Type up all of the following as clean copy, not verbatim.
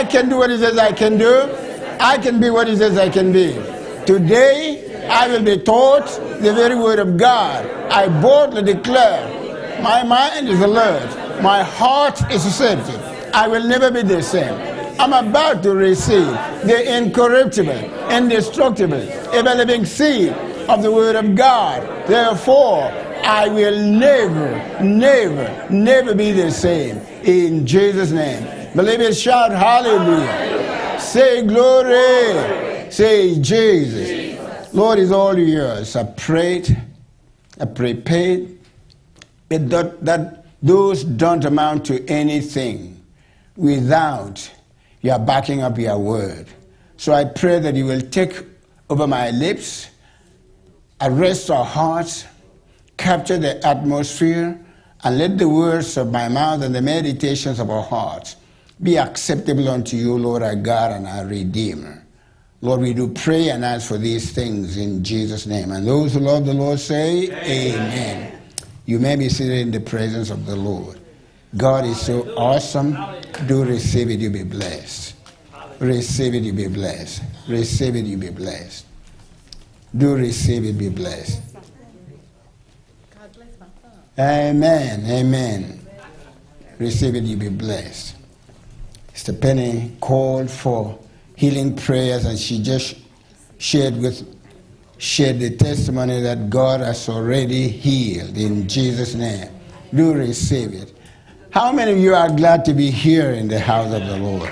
I can do what he says I can do. I can be what he says I can be. Today, I will be taught the very word of God. I boldly declare, my mind is alert. My heart is receptive. I will never be the same. I'm about to receive the incorruptible, indestructible, ever-living seed of the word of God. Therefore, I will never, never, never be the same. In Jesus' name. Believe it, shout hallelujah. Say glory. Say Jesus. Lord is all yours. I prayed, I prepared, but that those don't amount to anything without your backing up your word. So I pray that you will take over my lips, arrest our hearts, capture the atmosphere, and let the words of my mouth and the meditations of our hearts be acceptable unto you, Lord, our God and our Redeemer. Lord, we do pray and ask for these things in Jesus' name. And those who love the Lord say, Amen. You may be seated in the presence of the Lord. God is so awesome. Do receive it, you be blessed. Receive it, you be blessed. Receive it, you be blessed. Do receive it, be blessed. Amen, amen. Receive it, you be blessed. Sister Penny called for healing prayers, and she just shared the testimony that God has already healed in Jesus' name. Do receive it. How many of you are glad to be here in the house of the Lord?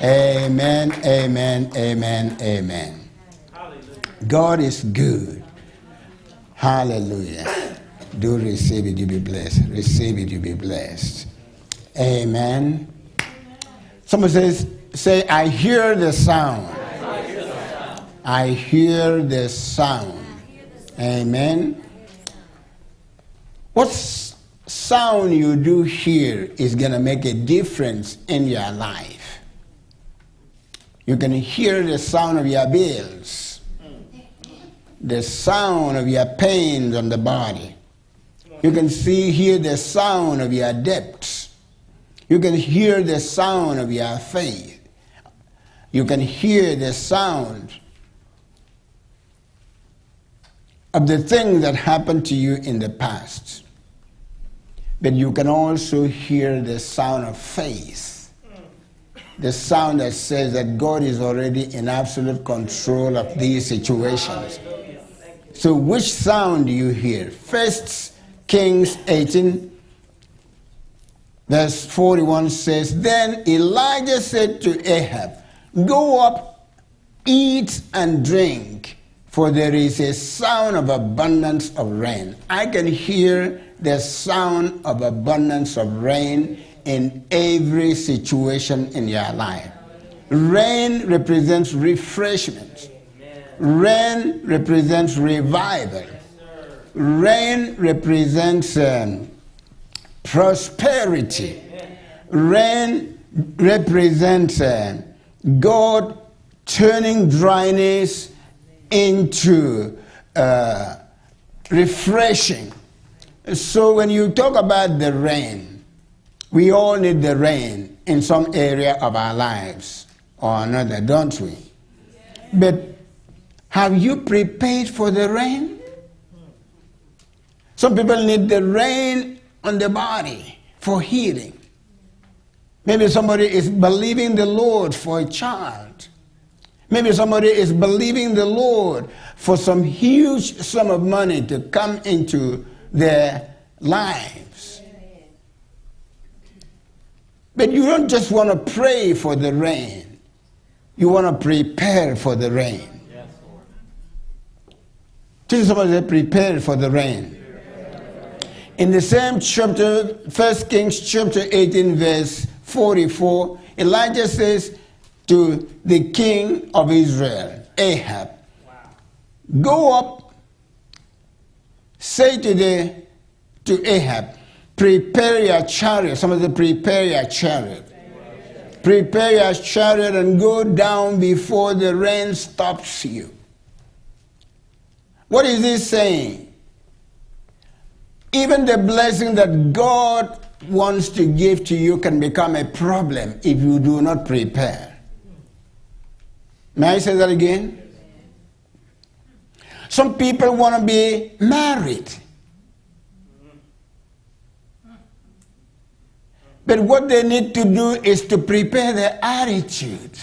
Amen, amen, amen, amen. God is good. Hallelujah. Do receive it, you be blessed. Receive it, you be blessed. Amen. Someone say, I hear the sound. I hear the sound. Amen. What sound you do hear is going to make a difference in your life. You can hear the sound of your bills, the sound of your pains on the body. You can hear the sound of your debts. You can hear the sound of your faith. You can hear the sound of the things that happened to you in the past. But you can also hear the sound of faith. The sound that says that God is already in absolute control of these situations. So which sound do you hear? 1 Kings 18, verse 41 says, Then Elijah said to Ahab, Go up, eat and drink, for there is a sound of abundance of rain. I can hear the sound of abundance of rain in every situation in your life. Rain represents refreshment. Rain represents revival. Rain represents prosperity. Rain represents God turning dryness into refreshing. So when you talk about the rain, we all need the rain in some area of our lives or another, don't we? But have you prepared for the rain? Some people need the rain on the body for healing. Maybe somebody is believing the Lord for a child. Maybe somebody is believing the Lord for some huge sum of money to come into their lives. But you don't just want to pray for the rain. You want to prepare for the rain. Tell somebody to prepare for the rain. In the same chapter, 1 Kings chapter 18, verse 44, Elijah says to the king of Israel, Ahab, Go up, say to Ahab, prepare your chariot. Somebody say, prepare your chariot. Prepare your chariot and go down before the rain stops you. What is he saying? Even the blessing that God wants to give to you can become a problem if you do not prepare. May I say that again? Some people want to be married. But what they need to do is to prepare their attitude.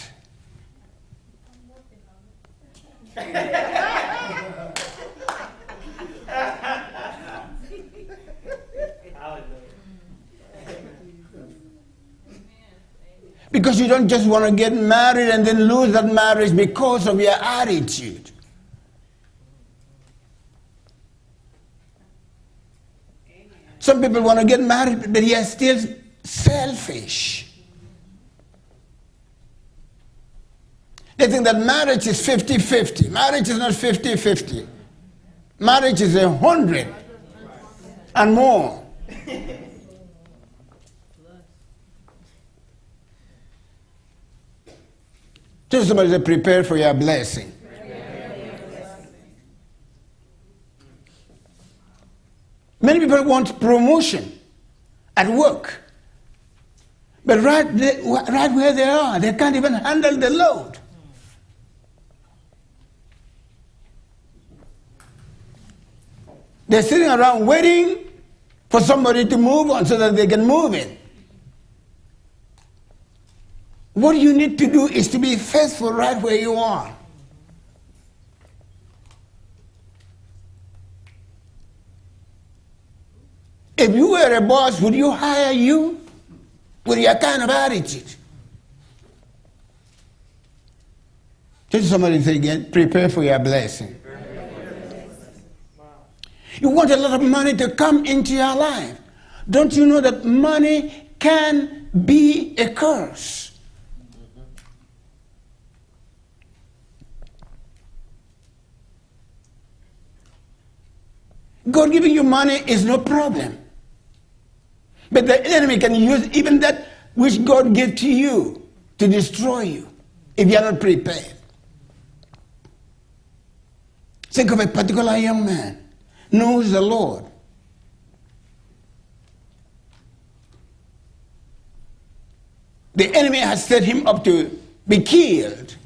Because you don't just want to get married and then lose that marriage because of your attitude. Some people want to get married, but they are still selfish. They think that marriage is 50-50. Marriage is not 50-50. Marriage is 100 and more. Tell somebody to prepare for your blessing. Many people want promotion at work. But right where they are, they can't even handle the load. They're sitting around waiting for somebody to move on so that they can move in. What you need to do is to be faithful right where you are. If you were a boss, would you hire you with your kind of attitude? Tell somebody say again, prepare for your blessing. You want a lot of money to come into your life. Don't you know that money can be a curse? God giving you money is no problem. But the enemy can use even that which God gave to you to destroy you if you are not prepared. Think of a particular young man, knows the Lord. The enemy has set him up to be killed.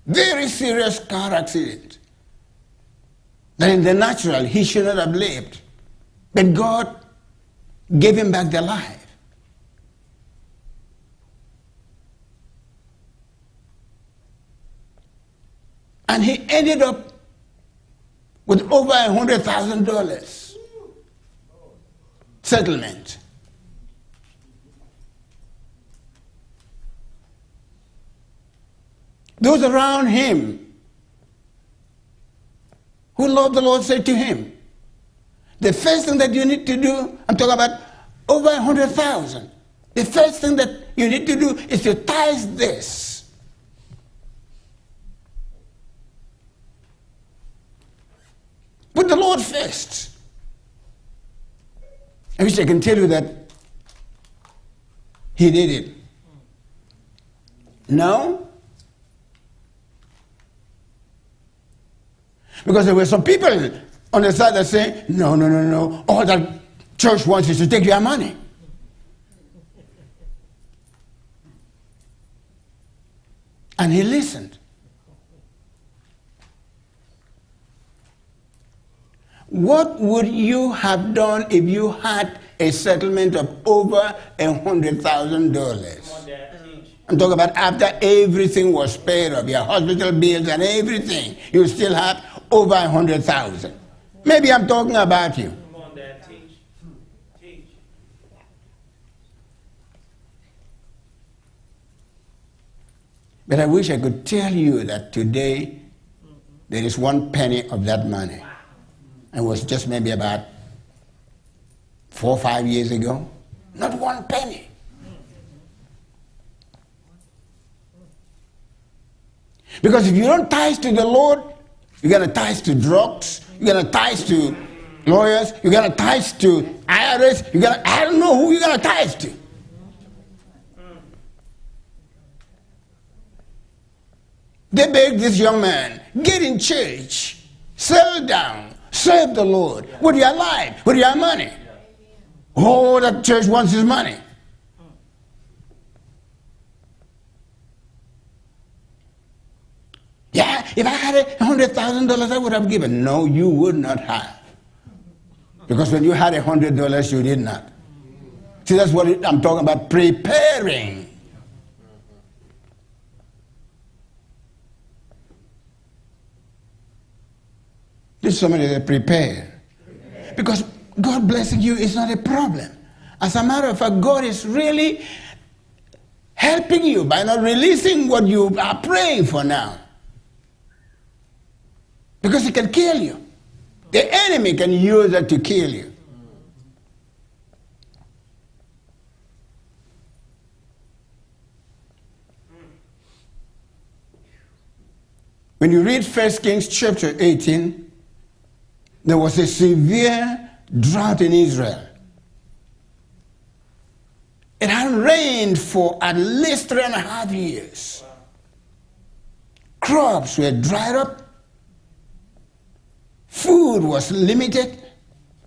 Very serious car accident. That in the natural, he should not have lived. But God gave him back the life. And he ended up with over $100,000 settlement. Those around him who loved the Lord said to him, the first thing that you need to do, I'm talking about over 100,000. The first thing that you need to do is to tithe this. Put the Lord first. I wish I can tell you that he did it. No? Because there were some people on the side that say, no. All that church wants is to take your money. And he listened. What would you have done if you had a settlement of over $100,000? I'm talking about after everything was paid off, your hospital bills and everything, you still have over 100,000. Maybe I'm talking about you. Come on, Dad, teach. Teach. But I wish I could tell you that today there is 1 penny of that money. And it was just maybe about 4 or 5 years ago. Not 1 penny. Because if you don't tithe to the Lord, you're going to tithe to drugs, you're going to tithe to lawyers, you're going to tithe to IRS, I don't know who you're going to tithe to. They begged this young man, get in church, settle down, Serve the Lord with your life, with your money. All that church wants is money. Yeah, if I had $100,000, I would have given. No, you would not have. Because when you had $100, you did not. See, that's what I'm talking about, preparing. This is somebody that prepare. Because God blessing you is not a problem. As a matter of fact, God is really helping you by not releasing what you are praying for now. Because it can kill you. The enemy can use it to kill you. When you read 1 Kings chapter 18, there was a severe drought in Israel. It had rained for at least 3.5 years. Crops were dried up. Food was limited.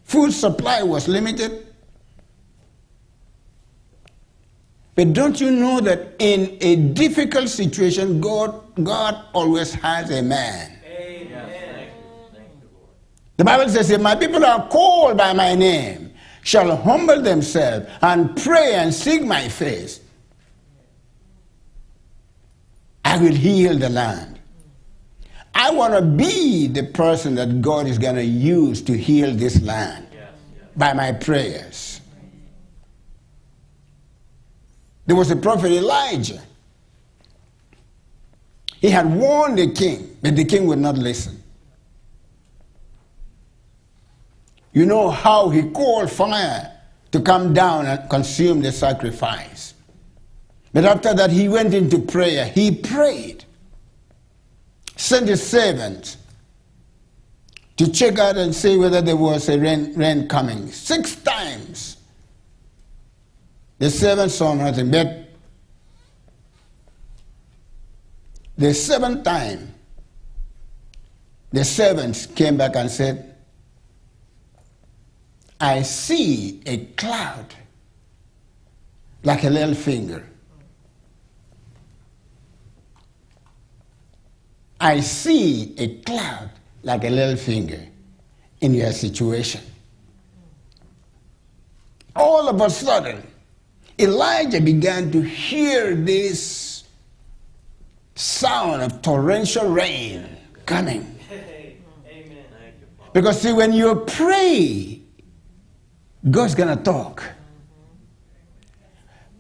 Food supply was limited. But don't you know that in a difficult situation, God always has a man. Amen. The Bible says, if my people are called by my name, shall humble themselves and pray and seek my face, I will heal the land. I want to be the person that God is going to use to heal this land by my prayers. There was a prophet Elijah. He had warned the king, but the king would not listen. You know how he called fire to come down and consume the sacrifice. But after that, he went into prayer. He prayed. Sent his servant to check out and see whether there was a rain coming. 6 times. The servant saw nothing, but the 7th time, the servants came back and said, I see a cloud like a little finger. I see a cloud like a little finger in your situation. All of a sudden, Elijah began to hear this sound of torrential rain coming. Amen. Because see, when you pray, God's going to talk.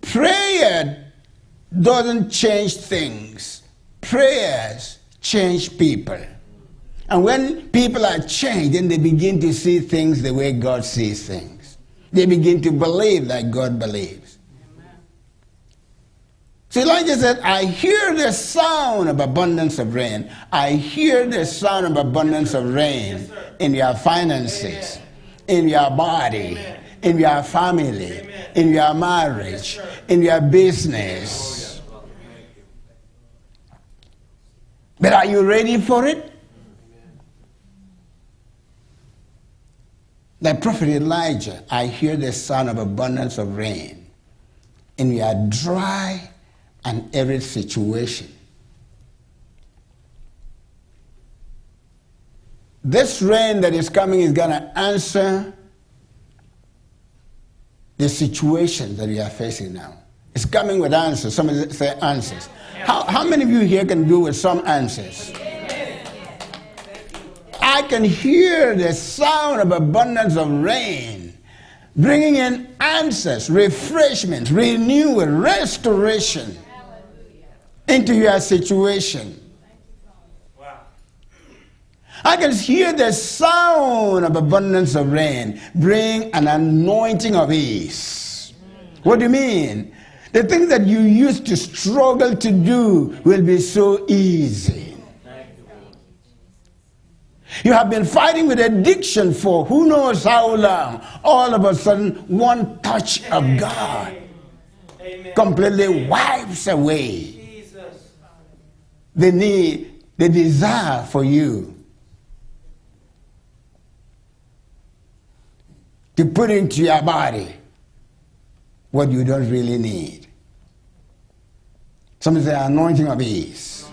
Prayer doesn't change things. Prayers change people. And when people are changed, then they begin to see things the way God sees things. They begin to believe like God believes. So Elijah said, I hear the sound of abundance of rain. I hear the sound of abundance of rain in your finances, in your body, in your family, in your marriage, in your business. But are you ready for it? Like prophet Elijah, I hear the sound of abundance of rain in your dry and arid situation. This rain that is coming is going to answer the situation that we are facing now. It's coming with answers. Somebody say answers. How many of you here can do with some answers? I can hear the sound of abundance of rain, bringing in answers, refreshment, renewal, restoration into your situation. Wow. I can hear the sound of abundance of rain, bring an anointing of ease. What do you mean? The things that you used to struggle to do will be so easy. You have been fighting with addiction for who knows how long. All of a sudden, one touch of God completely wipes away the need, the desire for you to put into your body what you don't really need. Some say anointing of ease.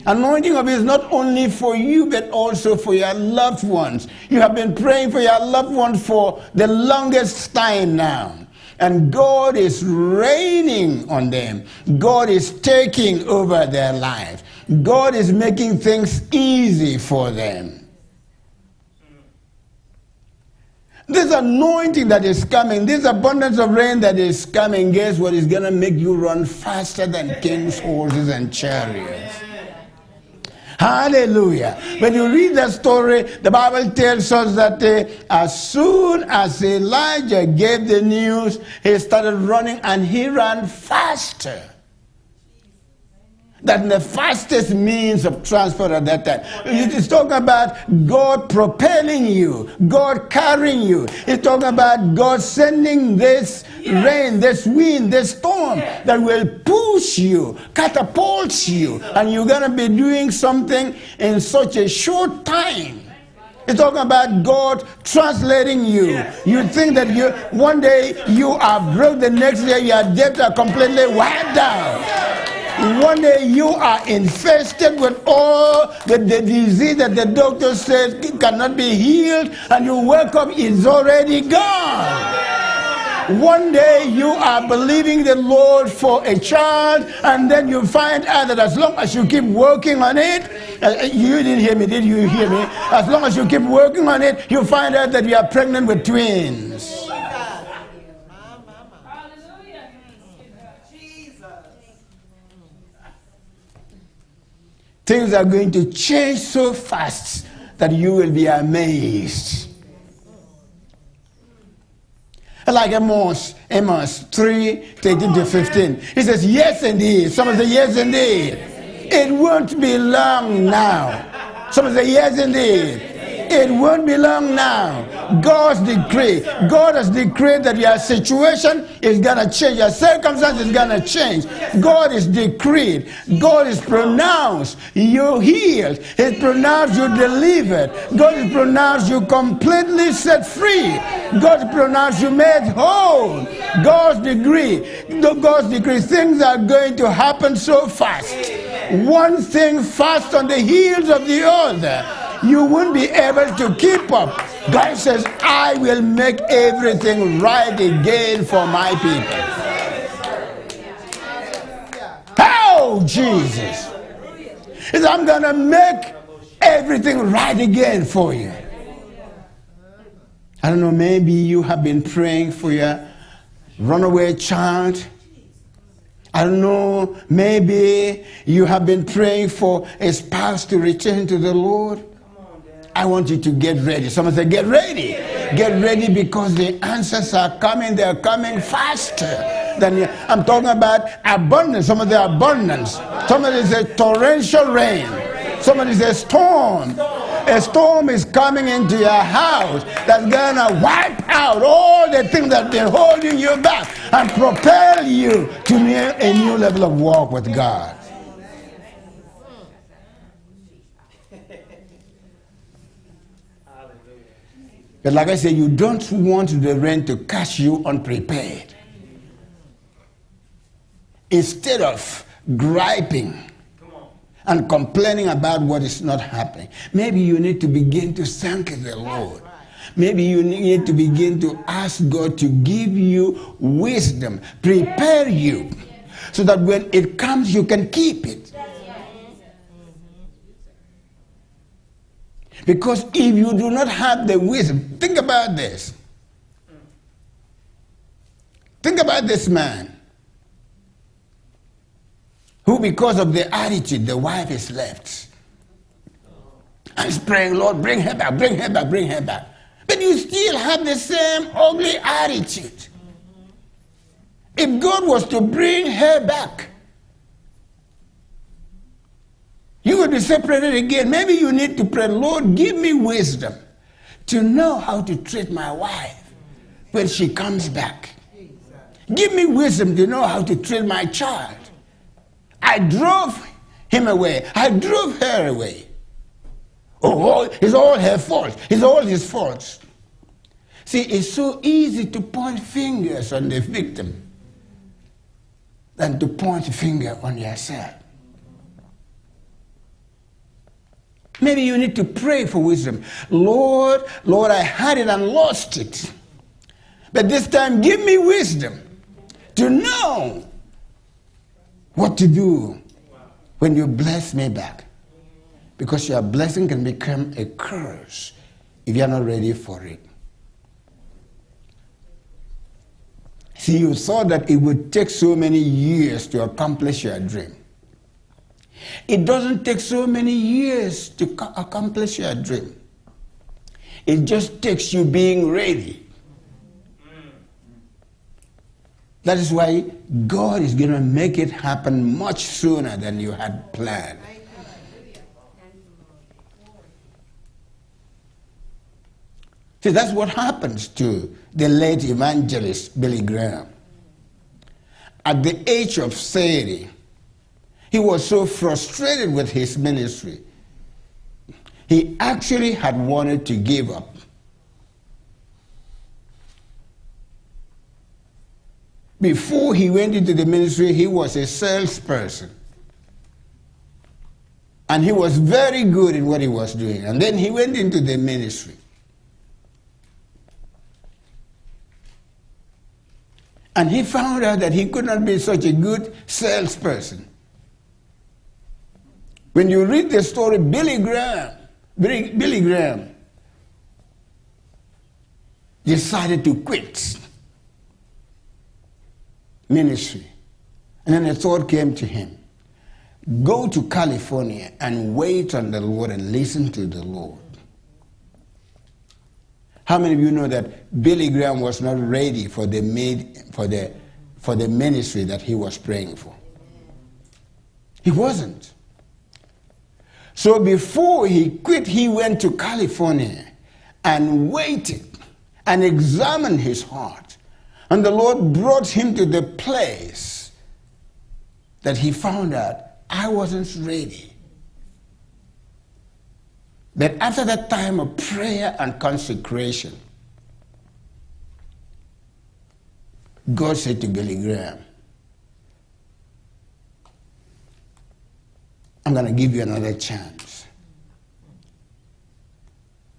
Anointing of ease not only for you, but also for your loved ones. You have been praying for your loved ones for the longest time now. And God is reigning on them. God is taking over their lives. God is making things easy for them. This anointing that is coming, this abundance of rain that is coming, guess what? Is going to make you run faster than king's horses and chariots. Hallelujah. When you read that story, the Bible tells us that as soon as Elijah gave the news, he started running, and he ran faster than the fastest means of transport at that time. It's talking about God propelling you, God carrying you. It's talking about God sending this rain, this wind, this storm that will push you, catapult you, and you're going to be doing something in such a short time. It's talking about God translating you. You think that one day you are broke, the next day your debts are completely wiped out. One day you are infested with all the disease that the doctor says cannot be healed, and you wake up, it's already gone. One day you are believing the Lord for a child, and then you find out that as long as you keep working on it, you didn't hear me, did you hear me? As long as you keep working on it, you find out that you are pregnant with twins. Things are going to change so fast that you will be amazed. Like Amos 3:13-15. He says, yes indeed. Someone say, yes indeed. It won't be long now. Someone say, yes indeed. It won't be long now. God's decree. God has decreed that your situation is going to change. Your circumstance is going to change. God is decreed. God is pronounced you healed. He's pronounced you delivered. God is pronounced you completely set free. God is pronounced you made whole. God's decree. God's decree. Things are going to happen so fast. One thing fast on the heels of the other. You won't be able to keep up. God says, I will make everything right again for my people. Oh, Jesus. He says, I'm going to make everything right again for you. I don't know, maybe you have been praying for your runaway child. I don't know, maybe you have been praying for a spouse to return to the Lord. I want you to get ready. Someone say, get ready. Get ready, because the answers are coming. They're coming faster than you. I'm talking about abundance. Some of the abundance. Somebody say torrential rain. Somebody say storm. A storm is coming into your house that's going to wipe out all the things that have been holding you back and propel you to a new level of walk with God. But like I said, you don't want the rain to catch you unprepared. Instead of griping and complaining about what is not happening, maybe you need to begin to thank the Lord. Maybe you need to begin to ask God to give you wisdom, prepare you, so that when it comes, you can keep it. Because if you do not have the wisdom, think about this. Think about this man who, because of the attitude, the wife is left. And he's praying, Lord, bring her back, bring her back, bring her back. But you still have the same ugly attitude. If God was to bring her back, you would be separated again. Maybe you need to pray, Lord, give me wisdom to know how to treat my wife when she comes back. Give me wisdom to know how to treat my child. I drove him away. I drove her away. Oh, it's all her fault. It's all his fault. See, it's so easy to point fingers on the victim than to point a finger on yourself. Maybe you need to pray for wisdom. Lord, I had it and lost it. But this time, give me wisdom to know what to do when you bless me back. Because your blessing can become a curse if you're not ready for it. See, you thought that it would take so many years to accomplish your dream. It doesn't take so many years to accomplish your dream. It just takes you being ready. That is why God is going to make it happen much sooner than you had planned. See, that's what happens to the late evangelist Billy Graham. At the age of 30, he was so frustrated with his ministry, he actually had wanted to give up. Before he went into the ministry, he was a salesperson. And he was very good in what he was doing. And then he went into the ministry. And he found out that he could not be such a good salesperson. When you read the story, Billy Graham decided to quit ministry. And then a thought came to him. Go to California and wait on the Lord and listen to the Lord. How many of you know that Billy Graham was not ready for the ministry that he was praying for? He wasn't. So before he quit, he went to California and waited and examined his heart. And the Lord brought him to the place that he found out, I wasn't ready. But after that time of prayer and consecration, God said to Billy Graham, I'm going to give you another chance.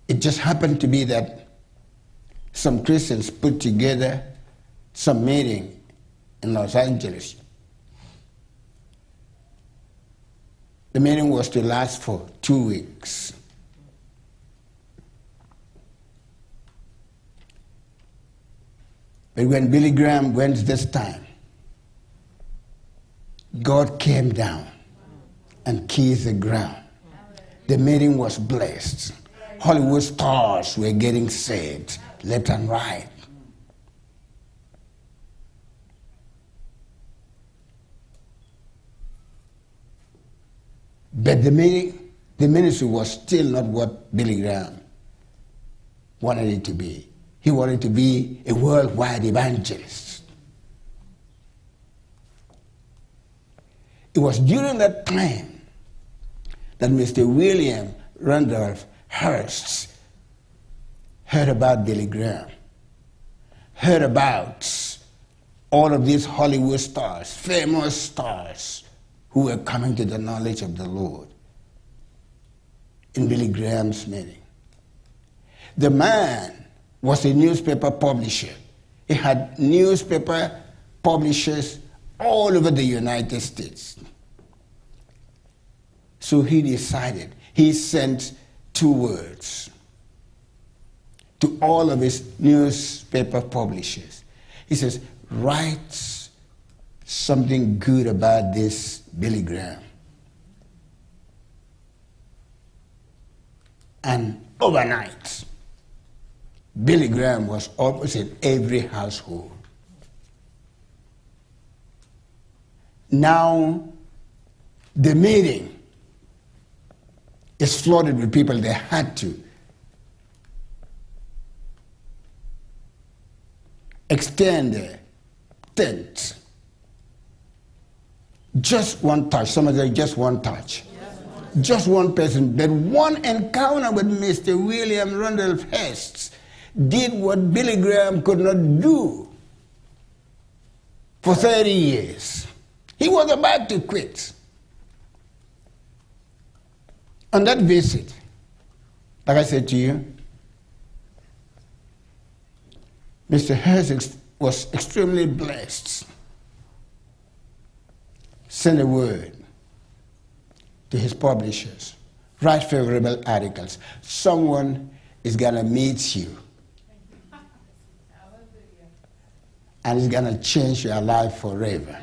It just happened to be that some Christians put together some meeting in Los Angeles. The meeting was to last for 2 weeks. But when Billy Graham went this time, God came down and kissed the ground. The meeting was blessed. Hollywood stars were getting saved left and right. But the ministry was still not what Billy Graham wanted it to be. He wanted to be a worldwide evangelist. It was during that time that Mr. William Randolph Hearst heard about Billy Graham, heard about all of these Hollywood stars, famous stars, who were coming to the knowledge of the Lord in Billy Graham's meeting. The man was a newspaper publisher. He had newspaper publishers all over the United States. So he decided, he sent 2 words to all of his newspaper publishers. He says, write something good about this Billy Graham. And overnight, Billy Graham was almost in every household. Now, the meeting is flooded with people. They had to extend their tent. Just one touch. Somebody say, just one touch. Just one person. But one encounter with Mr. William Randolph Hearst did what Billy Graham could not do for 30 years. He was about to quit. On that visit, like I said to you, Mr. Hurst was extremely blessed. Send a word to his publishers. Write favorable articles. Someone is going to meet you. And it's going to change your life forever.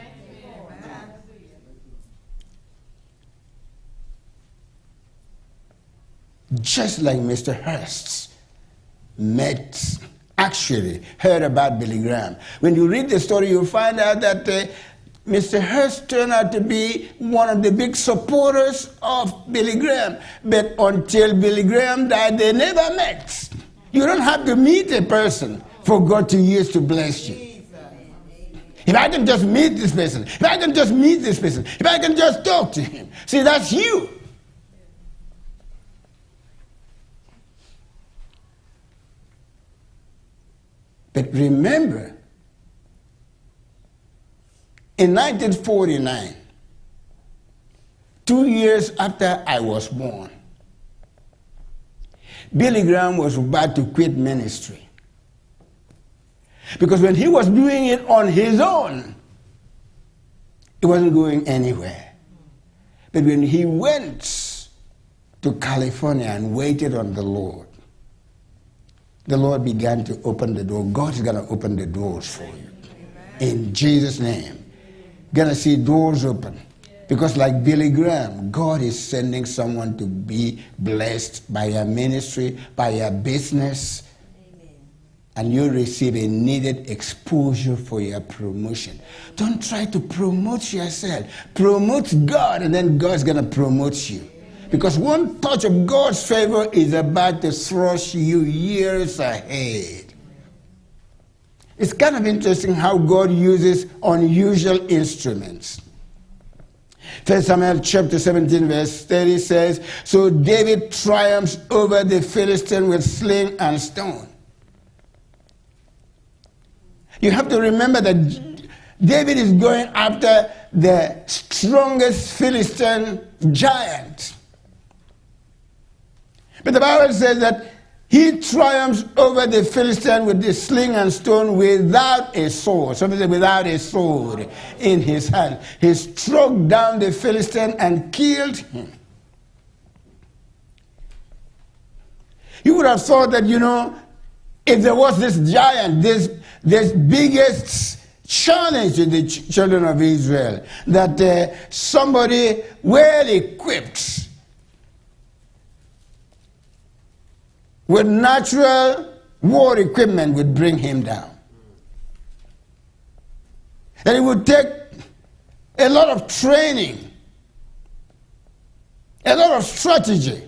Just like Mr. Hurst heard about Billy Graham. When you read the story, you'll find out that Mr. Hurst turned out to be one of the big supporters of Billy Graham. But until Billy Graham died, they never met. You don't have to meet a person for God to use to bless you. If I can just meet this person, if I can just meet this person, if I can just talk to him. See, that's you. But remember, in 1949, 2 years after I was born, Billy Graham was about to quit ministry. Because when he was doing it on his own, it wasn't going anywhere. But when he went to California and waited on the Lord began to open the door. God's going to open the doors for you. In Jesus' name. Going to see doors open. Because like Billy Graham, God is sending someone to be blessed by your ministry, by your business. Amen. And you'll receive a needed exposure for your promotion. Don't try to promote yourself. Promote God, and then God's going to promote you. Because one touch of God's favor is about to thrust you years ahead. It's kind of interesting how God uses unusual instruments. 1 Samuel chapter 17 verse 30 says, so David triumphs over the Philistine with sling and stone. You have to remember that David is going after the strongest Philistine giant. But the Bible says that he triumphs over the Philistine with the sling and stone without a sword. Somebody said without a sword in his hand. He struck down the Philistine and killed him. You would have thought that, if there was this giant, this biggest challenge to the children of Israel, that somebody well equipped with natural war equipment would bring him down. And it would take a lot of training, a lot of strategy.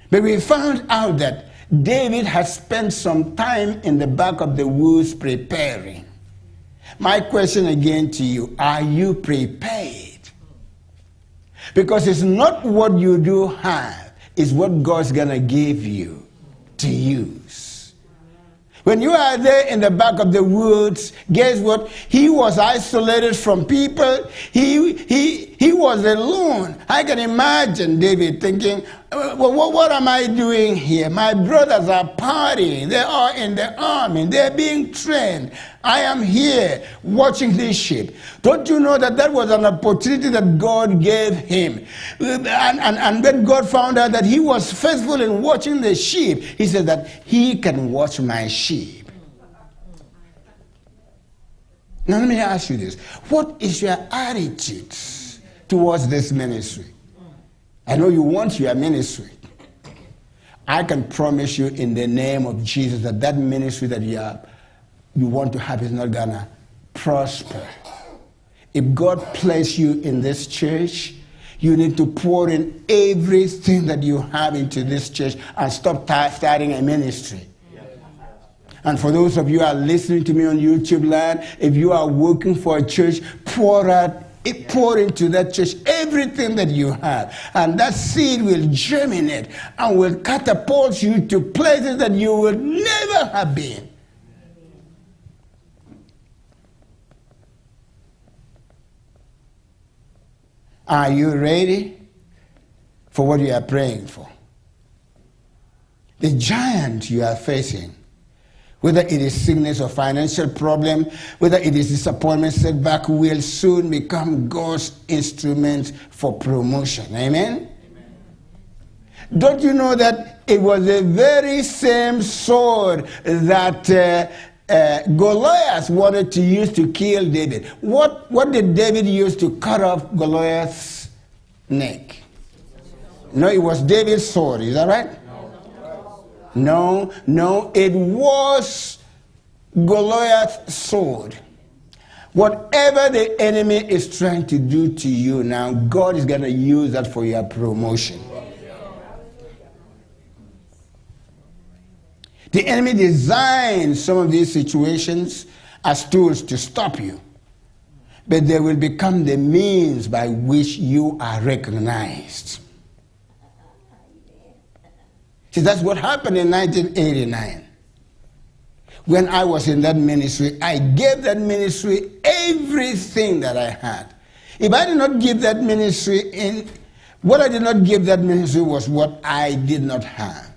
But we found out that David had spent some time in the back of the woods preparing. My question again to you, are you prepared? Because it's not what you do have, it's what God's going to give you to use. When you are there in the back of the woods, guess what? He was isolated from people. He was alone. I can imagine David thinking, well, what am I doing here? My brothers are partying. They are in the army. They're being trained. I am here watching this sheep. Don't you know that was an opportunity that God gave him? And when God found out that he was faithful in watching the sheep, he said that he can watch my sheep. Now let me ask you this. What is your attitude towards this ministry? I know you want your ministry. I can promise you in the name of Jesus that ministry that you want to have is not going to prosper. If God placed you in this church, you need to pour in everything that you have into this church and stop starting a ministry. And for those of you who are listening to me on YouTube land, if you are working for a church, pour out It pour into that church everything that you have. And that seed will germinate and will catapult you to places that you would never have been. Are you ready for what you are praying for? The giant you are facing, whether it is sickness or financial problem, whether it is disappointment, setback, will soon become God's instrument for promotion. Amen? Don't you know that it was the very same sword that Goliath wanted to use to kill David? What did David use to cut off Goliath's neck? No, it was David's sword. Is that right? No, it was Goliath's sword. Whatever the enemy is trying to do to you now, God is going to use that for your promotion. The enemy designed some of these situations as tools to stop you, but they will become the means by which you are recognized. See, that's what happened in 1989. When I was in that ministry, I gave that ministry everything that I had. If I did not give that ministry what I did not give that ministry was what I did not have.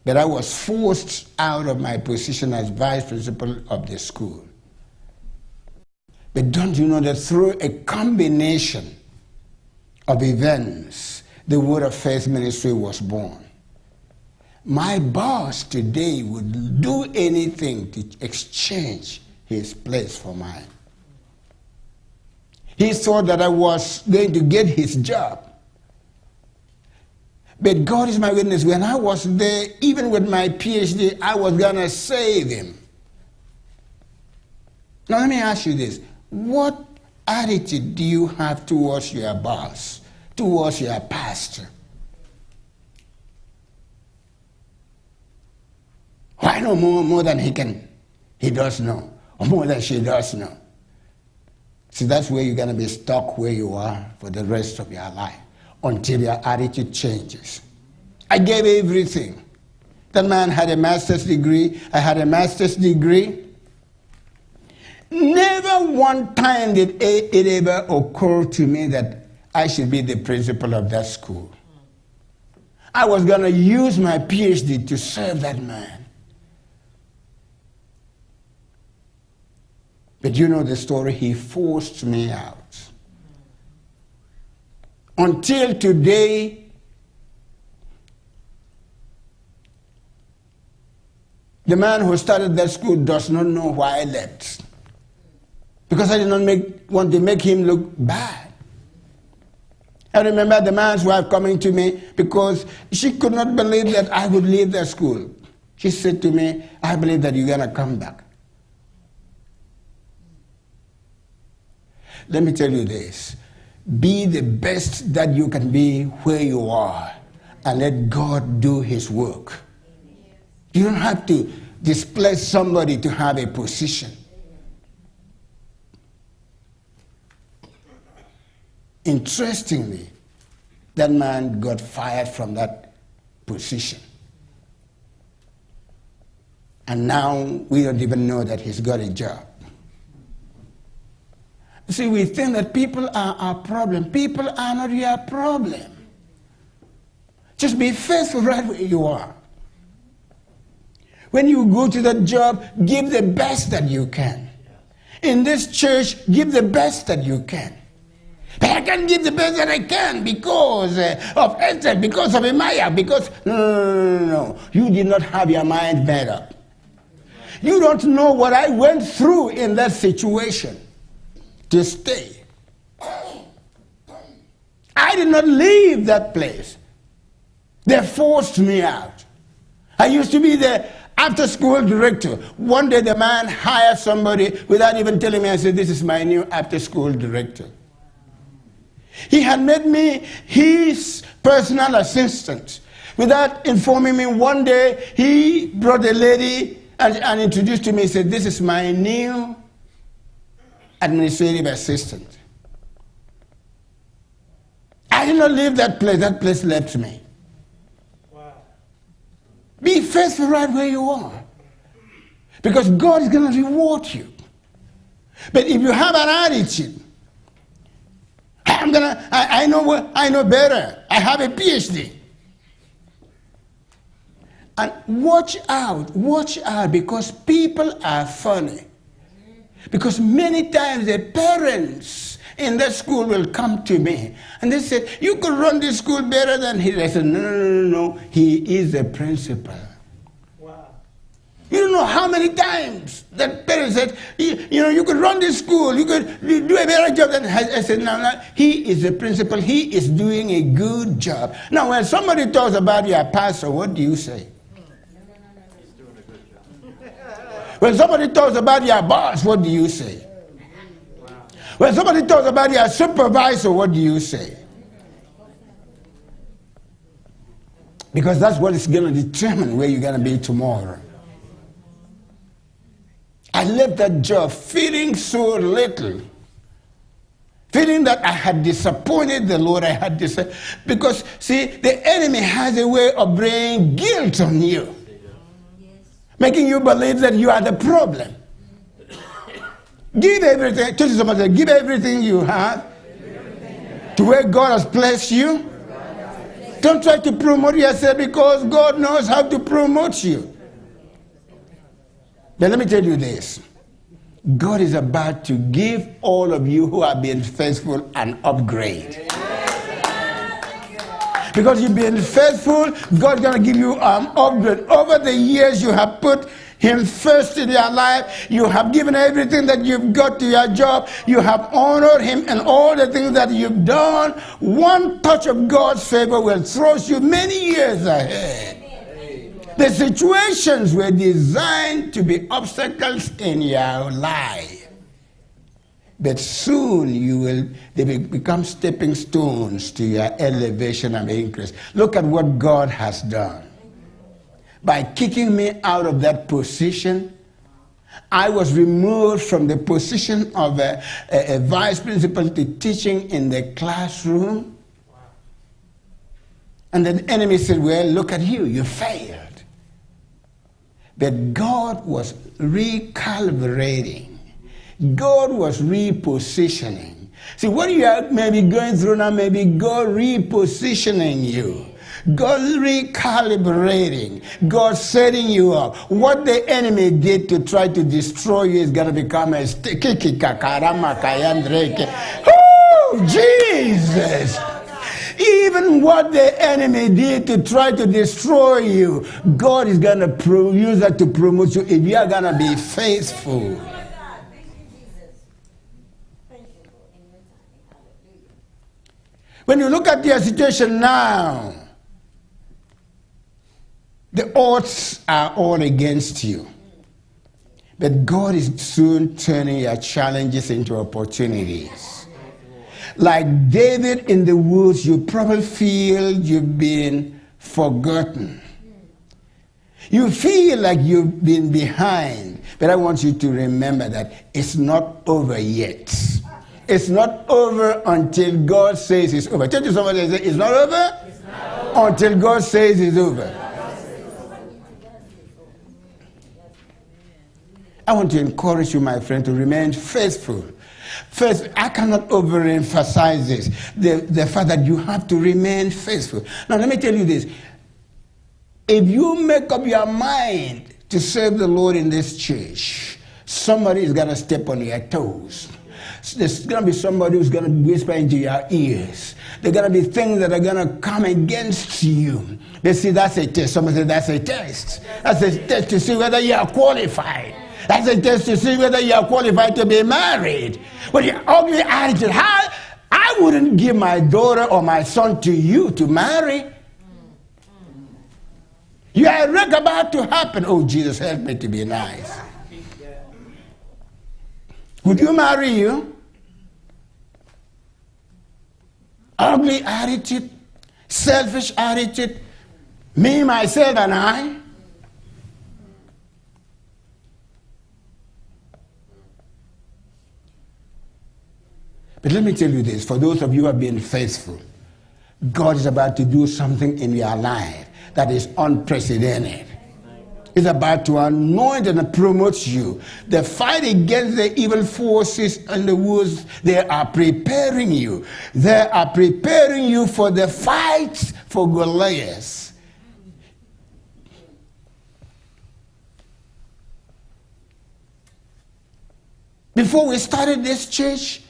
But I was forced out of my position as vice principal of the school. But don't you know that through a combination of events, the Word of Faith ministry was born. My boss today would do anything to exchange his place for mine. He thought that I was going to get his job. But God is my witness. When I was there, even with my PhD, I was going to save him. Now let me ask you this. What attitude do you have towards your boss, towards your pastor? Well, I know more than he does know, or more than she does know. See, that's where you're going to be stuck where you are for the rest of your life, until your attitude changes. I gave everything. That man had a master's degree. I had a master's degree. Never one time did it ever occur to me that I should be the principal of that school. I was going to use my PhD to serve that man. But you know the story, he forced me out. Until today, the man who started that school does not know why I left. Because I did not want to make him look bad. I remember the man's wife coming to me because she could not believe that I would leave that school. She said to me, I believe that you're going to come back. Let me tell you this. Be the best that you can be where you are and let God do his work. You don't have to displace somebody to have a position. Interestingly, that man got fired from that position. And now we don't even know that he's got a job. See, we think that people are our problem. People are not your problem. Just be faithful right where you are. When you go to that job, give the best that you can. In this church, give the best that you can. But I can't give the best that I can because of Esther, because of Emaya, because... No. You did not have your mind made up. You don't know what I went through in that situation to stay. I did not leave that place. They forced me out. I used to be the after-school director. One day the man hired somebody without even telling me. I said, this is my new after-school director. He had made me his personal assistant. Without informing me, one day he brought a lady and introduced to me. He said, this is my new administrative assistant. I did not leave that place. That place left me. Wow. Be faithful right where you are. Because God is going to reward you. But if you have an attitude, I know better. I have a PhD. And watch out, because people are funny. Because many times the parents in that school will come to me and they say, you could run this school better than he. I said, no, he is the principal. Wow. You don't know how many times that parent said, you could run this school, you could do a better job than. I said, no, he is the principal, he is doing a good job. Now, when somebody talks about your pastor, what do you say? When somebody talks about your boss, what do you say? When somebody talks about your supervisor, what do you say? Because that's what is going to determine where you're going to be tomorrow. I left that job feeling so little. Feeling that I had disappointed the Lord. Because, see, the enemy has a way of bringing guilt on you. Making you believe that you are the problem. Give everything. Tell somebody, give everything you have to where God has placed you. Don't try to promote yourself because God knows how to promote you. But let me tell you this. God is about to give all of you who have been faithful an upgrade. Because you've been faithful, God's going to give you an upgrade. Over the years, you have put Him first in your life. You have given everything that you've got to your job. You have honored Him and all the things that you've done. One touch of God's favor will throw you many years ahead. The situations were designed to be obstacles in your life. But soon they will become stepping stones to your elevation and increase. Look at what God has done. By kicking me out of that position, I was removed from the position of a vice principal to teaching in the classroom. And then the enemy said, well, look at you, you failed. But God was recalibrating. God was repositioning. See, what you are maybe going through now may be God repositioning you. God recalibrating. God setting you up. What the enemy did to try to destroy you is going to become a Oh, Jesus! Even what the enemy did to try to destroy you, God is going to use that to promote you if you are going to be faithful. When you look at your situation now, the odds are all against you. But God is soon turning your challenges into opportunities. Like David in the woods, you probably feel you've been forgotten. You feel like you've been behind. But I want you to remember that it's not over yet. It's not over until God says it's over. Tell somebody, it's not over, until God says it's over. I want to encourage you, my friend, to remain faithful. First, I cannot overemphasize this. The fact that you have to remain faithful. Now, let me tell you this. If you make up your mind to serve the Lord in this church, somebody is going to step on your toes. There's going to be somebody who's going to whisper into your ears. There are going to be things that are going to come against you. They see, that's a test. Somebody said, that's a test. That's a test to see whether you are qualified. That's a test to see whether you are qualified to be married. But your ugly attitude, I wouldn't give my daughter or my son to you to marry. You are a wreck about to happen. Oh, Jesus, help me to be nice. Would you marry you? Ugly attitude, selfish attitude, me, myself, and I. But let me tell you this, for those of you who have been faithful, God is about to do something in your life that is unprecedented. He's about to anoint and promote you. The fight against the evil forces in the woods, they are preparing you. They are preparing you for the fight for Goliath. Before we started this church,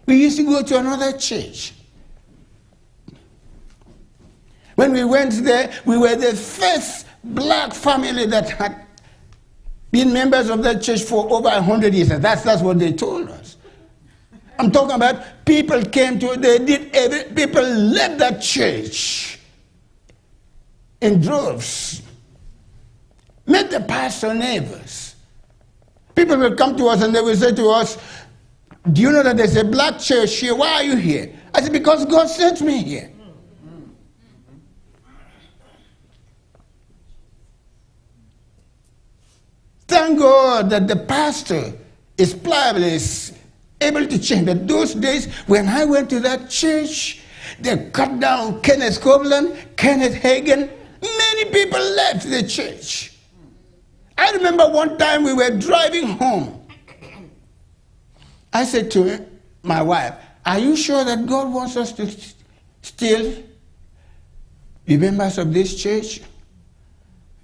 we used to go to another church. When we went there, we were the first black family that had been members of that church for over 100 years. That's what they told us. I'm talking about people came to, people left that church in droves. Met the pastor neighbors. People will come to us and they will say to us, do you know that there's a black church here? Why are you here? I said, because God sent me here. Thank God that the pastor is pliable, is able to change. But those days, when I went to that church, they cut down Kenneth Copeland, Kenneth Hagin. Many people left the church. I remember one time we were driving home. I said to my wife, are you sure that God wants us to still be members of this church?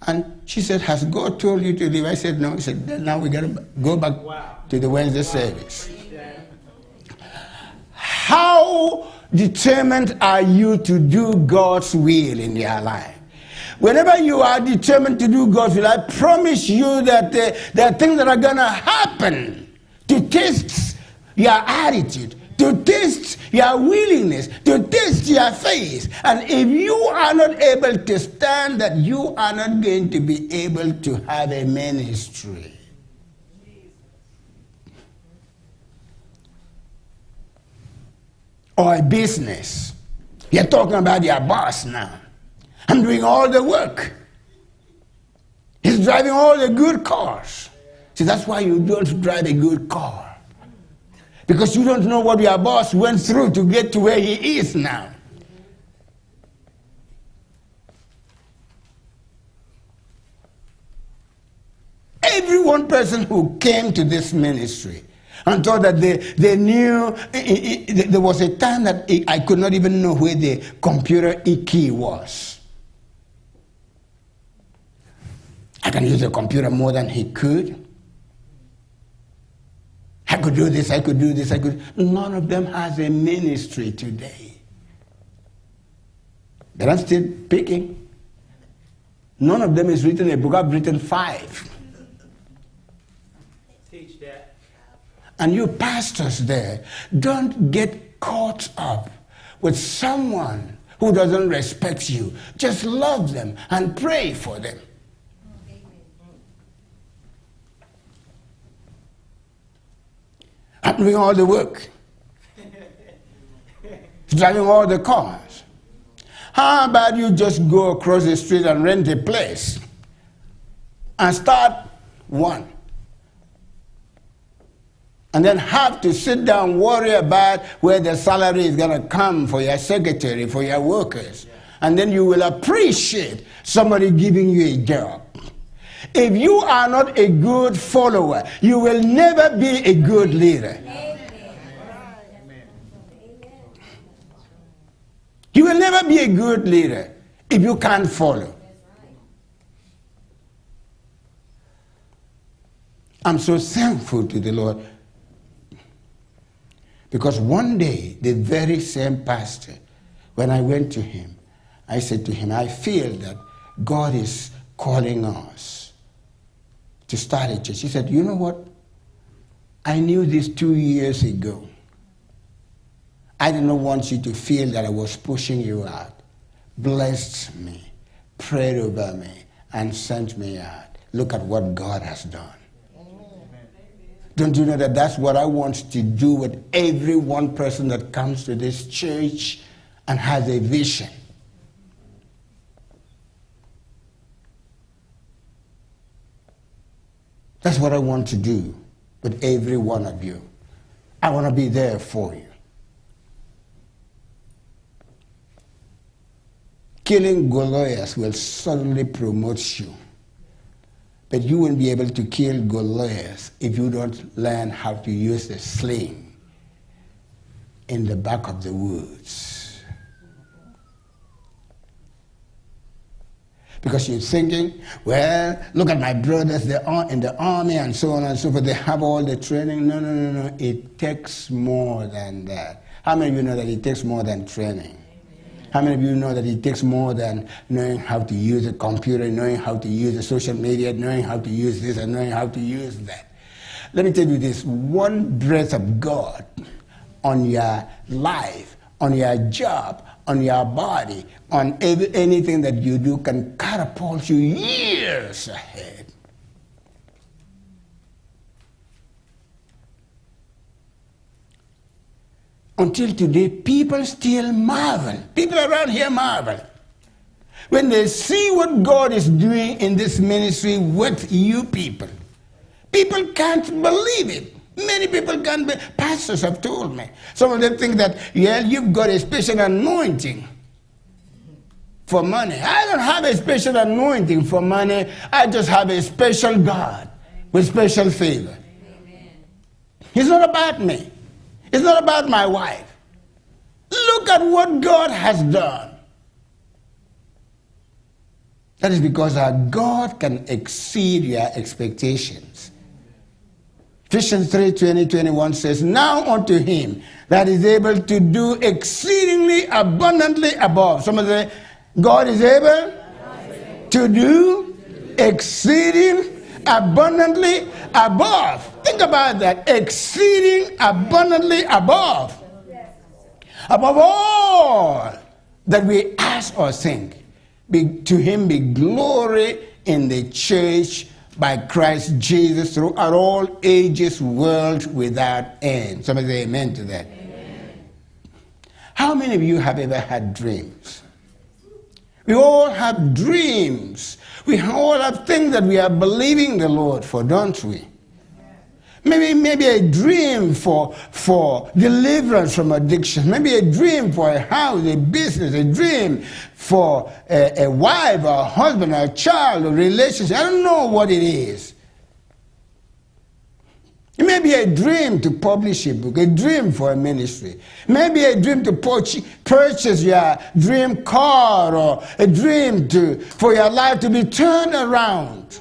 And she said, has God told you to leave? I said, no. He said, then now we got to go back to the Wednesday service. How determined are you to do God's will in your life? Whenever you are determined to do God's will, I promise you that there are things that are going to happen to test your attitude, to test your willingness, to test your faith. And if you are not able to stand, that you are not going to be able to have a ministry. Or a business. You're talking about your boss now. I'm doing all the work. He's driving all the good cars. See, that's why you don't drive a good car. Because you don't know what your boss went through to get to where he is now. Every one person who came to this ministry and thought that they knew, there was a time that I could not even know where the computer key was. I can use the computer more than he could. I could do this, I could do this, I could. None of them has a ministry today. But I'm still picking. None of them has written a book. I've written 5. Teach that. And you pastors there, don't get caught up with someone who doesn't respect you. Just love them and pray for them. I'm doing all the work. Driving all the cars. How about you just go across the street and rent a place and start one? And then have to sit down, worry about where the salary is going to come for your secretary, for your workers. And then you will appreciate somebody giving you a job. If you are not a good follower, you will never be a good leader. You will never be a good leader if you can't follow. I'm so thankful to the Lord because one day, the very same pastor, when I went to him, I said to him, I feel that God is calling us to start a church. He said, you know what? I knew this 2 years ago. I did not want you to feel that I was pushing you out. Blessed me, prayed over me, and sent me out. Look at what God has done. Amen. Don't you know that that's what I want to do with every one person that comes to this church and has a vision? That's what I want to do with every one of you. I want to be there for you. killing Goliath will suddenly promote you. But you won't be able to kill Goliath if you don't learn how to use the sling in the back of the woods. Because you're thinking, well, look at my brothers, they're in the army and so on and so forth. They have all the training. No. It takes more than that. How many of you know that it takes more than training? How many of you know that it takes more than knowing how to use a computer, knowing how to use the social media, knowing how to use this and knowing how to use that? Let me tell you this, one breath of God on your life, on your job, on your body, on anything that you do can catapult you years ahead. Until today, people still marvel. People around here marvel. When they see what God is doing in this ministry with you people, people can't believe it. Many people can't believe. Pastors have told me. Some of them think that, yeah, you've got a special anointing for money. I don't have a special anointing for money. I just have a special God with special favor. Amen. It's not about me. It's not about my wife. Look at what God has done. That is because our God can exceed your expectations. Ephesians 3:20-21 says, now unto him that is able to do exceedingly abundantly above. Somebody say, God is able to do exceeding abundantly above. Think about that. Exceeding abundantly above. Above all that we ask or think. To him be glory in the church by Christ Jesus throughout all ages, world without end. Somebody say amen to that. Amen. How many of you have ever had dreams? We all have dreams. We all have things that we are believing the Lord for, don't we? Maybe a dream for deliverance from addiction. Maybe a dream for a house, a business, a dream for a wife or a husband or a child or relationship. I don't know what it is. It may be a dream to publish a book, a dream for a ministry. Maybe a dream to purchase your dream car, or a dream for your life to be turned around.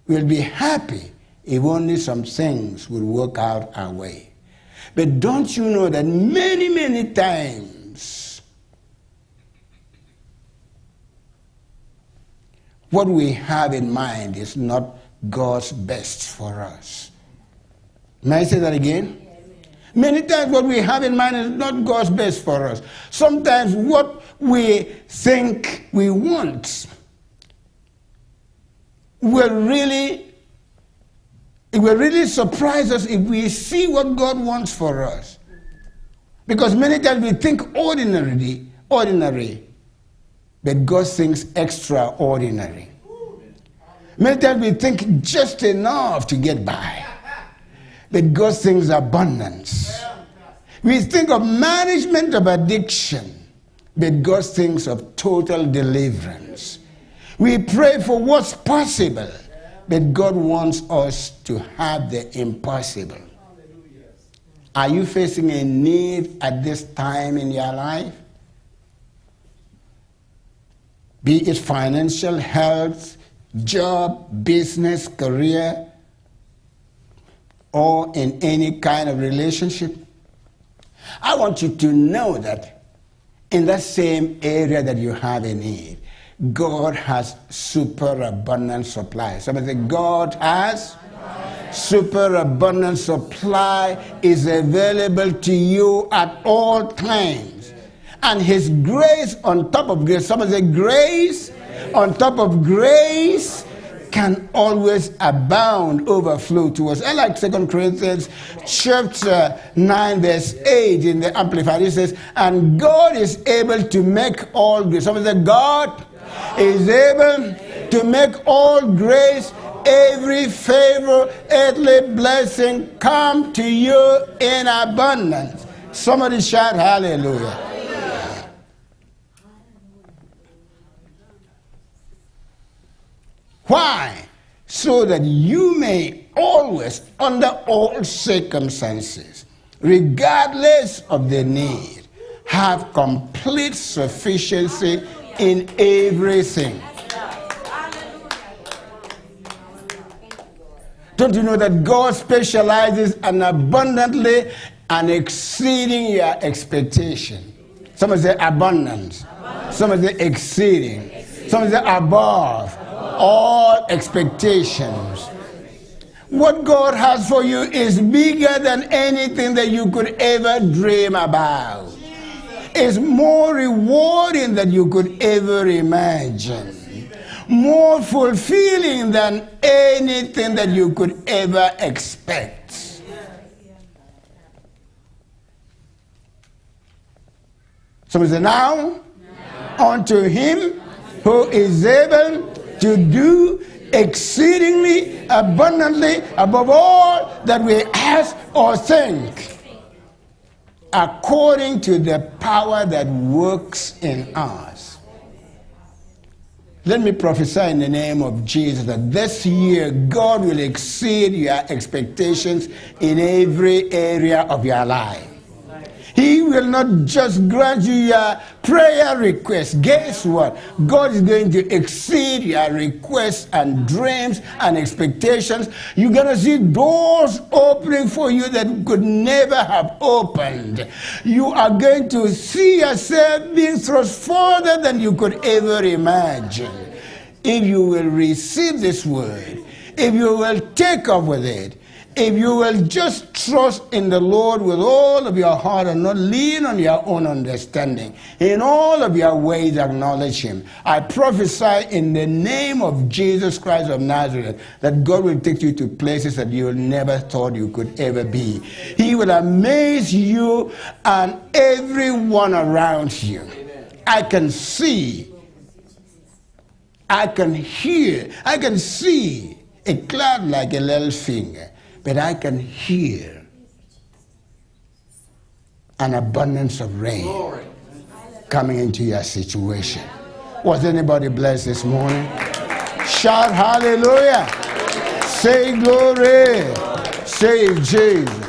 We'll be happy if only some things will work out our way. But don't you know that many, many times what we have in mind is not God's best for us. May I say that again? Many times what we have in mind is not God's best for us. Sometimes what we think we want will really surprise us if we see what God wants for us. Because many times we think ordinary, but God thinks extraordinary. Many times we think just enough to get by, but God thinks abundance. We think of management of addiction, but God thinks of total deliverance. We pray for what's possible, but God wants us to have the impossible. Are you facing a need at this time in your life? Be it financial, health, job, business, career, or in any kind of relationship. I want you to know that in that same area that you have a need, God has superabundant supply. Somebody say, God has superabundant supply is available to you at all times. And his grace on top of grace, somebody say grace on top of grace can always abound, overflow to us. I like 2 Corinthians chapter 9 verse 8 in the Amplified. It says, and God is able to make all grace. Somebody say, God is able to make all grace, every favor, earthly blessing come to you in abundance. Somebody shout hallelujah. Why? So that you may always, under all circumstances, regardless of the need, have complete sufficiency in everything. Don't you know that God specializes in abundantly and exceeding your expectation? Some say abundance. Some say exceeding. Some say above all expectations. What God has for you is bigger than anything that you could ever dream about. It's more rewarding than you could ever imagine. More fulfilling than anything that you could ever expect. Somebody say, now, unto him who is able to do exceedingly abundantly above all that we ask or think, according to the power that works in us. Let me prophesy in the name of Jesus that this year God will exceed your expectations in every area of your life. He will not just grant you your prayer requests. Guess what? God is going to exceed your requests and dreams and expectations. You're going to see doors opening for you that could never have opened. You are going to see yourself being thrust further than you could ever imagine. If you will receive this word, if you will take up with it, if you will just trust in the Lord with all of your heart and not lean on your own understanding, in all of your ways acknowledge him, I prophesy in the name of Jesus Christ of Nazareth that God will take you to places that you never thought you could ever be. He will amaze you and everyone around you. I can see, I can hear, I can see a cloud like a little finger. But I can hear an abundance of rain coming into your situation. Was anybody blessed this morning? Shout hallelujah. Say glory. Say Jesus.